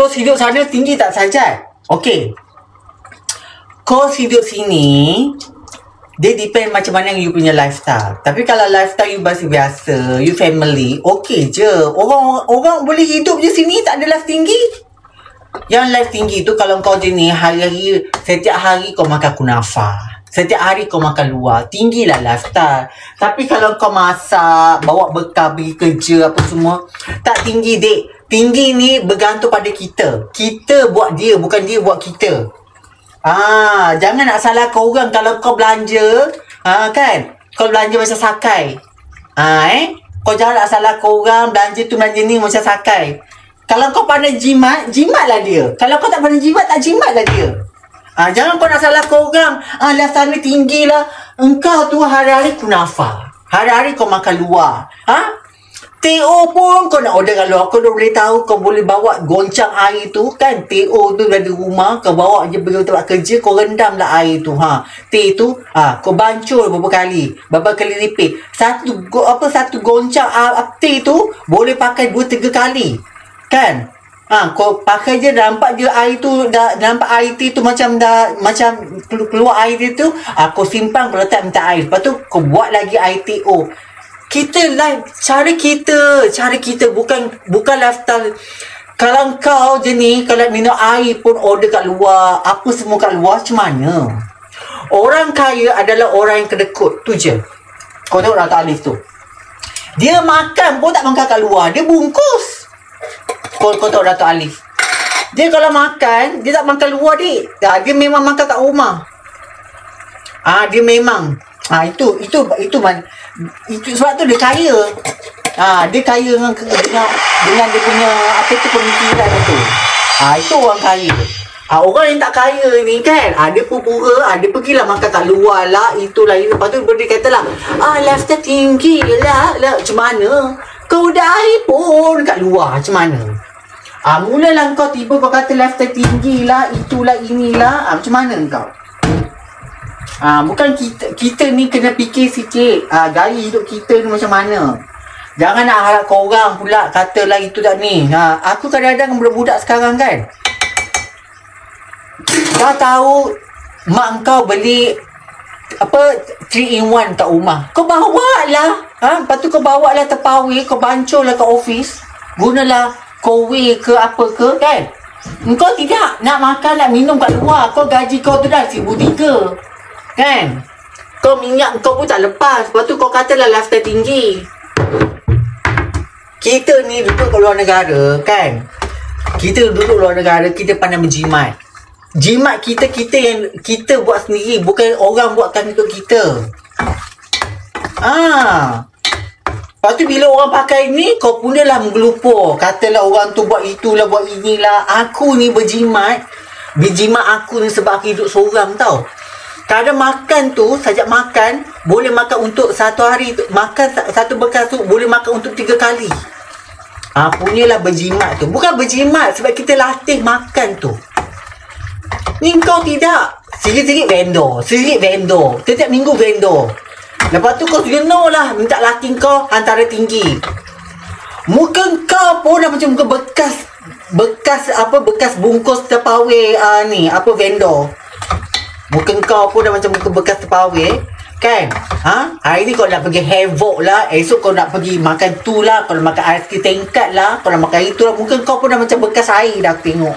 Kos hidup sana tinggi tak Sajat? Okey. Kos hidup sini dia depend macam mana you punya lifestyle. Tapi kalau lifestyle you masih biasa, you family, okey je. Orang boleh hidup je sini tak ada life tinggi. Yang life tinggi tu kalau kau jenis hari-hari, setiap hari kau makan kunafa, setiap hari kau makan luar, tinggilah lifestyle. Tapi kalau kau masak, bawa bekal pergi kerja apa semua, tak tinggi dek. Tinggi ni bergantung pada kita. Kita buat dia, bukan dia buat kita. Jangan nak salahkan orang kalau kau belanja, kan? Kau belanja macam sakai. Kau jangan nak salahkan orang belanja tu belanja ni macam sakai. Kalau kau pandai jimat, jimatlah dia. Kalau kau tak pandai jimat, tak jimatlah dia. Jangan kau nak salahkan orang. Lifestyle ni tinggi lah. Engkau tu hari-hari kunafa. Hari-hari kau makan luar. TO pun kau nak order kat luar. Kau dah boleh tahu kau boleh bawa goncang air tu kan. TO tu dari rumah. Kau bawa je pergi tempat kerja. Kau rendamlah air tu. Teh tu kau bancur beberapa kali repeat. Satu goncang teh tu boleh pakai 2-3 kali. Kan? Kau pakai je, nampak je air tu nampak air teh tu macam keluar air dia tu. Kau simpan, kau letak minta air. Lepas tu kau buat lagi air TO. Kita live cara kita bukan lifestyle. Kalau kau je ni, kalau minum air pun order kat luar, apa semua kat luar, macam mana? Orang kaya adalah orang yang kedekut. Tu je. Kau tengok Dato' Alif tu. Dia makan pun tak makan kat luar, dia bungkus. Kau tengok Dato' Alif. Dia kalau makan, dia tak makan luar dik. Dia memang makan kat rumah. Dia memang. Itu sebab tu dia kaya. Dia kaya dengan dia punya apa tu pemikiran tu. Itu orang kaya. Orang yang tak kaya ni kan, dia pura-pura, dia pergilah makan kat luar lah, itulah ini. Lepas tu dia kata lah, lifestyle tinggi lah. Macam mana? Kau dah air pun kat luar, macam mana? Mulalah kau tiba kau kata lifestyle tinggi lah, itulah inilah. Macam mana kau? Bukan kita ni kena fikir sikit gaya hidup kita ni macam mana. Jangan nak harapkan orang pula katalah itu tak ni. Aku kadang-kadang budak-budak sekarang kan, kau tahu mak kau beli 3-in-1 kat rumah, kau bawa lah. Lepas tu kau bawa lah terpawai, kau bancur lah kat office, gunalah kowe ke apa ke kan. Kau tidak nak makan nak minum kat luar, kau gaji kau tu dah 1,300 kan. Kau minyak kau pun tak lepas. Lepas tu kau katalah lifestyle tinggi. Kita ni duduk kat luar negara kan, kita duduk luar negara, kita pandai berjimat. Jimat kita yang kita buat sendiri, bukan orang buatkan untuk kita. Lepas tu bila orang pakai ni, kau punyalah menggelupur. Katalah orang tu buat itulah, buat inilah. Aku ni berjimat aku ni sebab aku hidup seorang tau. Kadang makan tu, sajak makan, boleh makan untuk satu hari, makan satu bekas tu, boleh makan untuk 3 kali. Punyalah berjimat tu. Bukan berjimat sebab kita latih makan tu. Ni kau tidak. Sikit-sikit vendor. Setiap minggu vendor. Lepas tu kau jenuh lah, minta laki kau antara tinggi. Muka kau pun dah macam muka bekas bungkus terpawai vendor. Muka kau pun dah macam muka bekas terpawai kan. Hari ni kau nak pergi havoc lah, esok kau nak pergi makan tu lah, kau nak makan ais krim tingkat lah, kau nak makan itu lah. Muka kau pun dah macam bekas air dah aku tengok.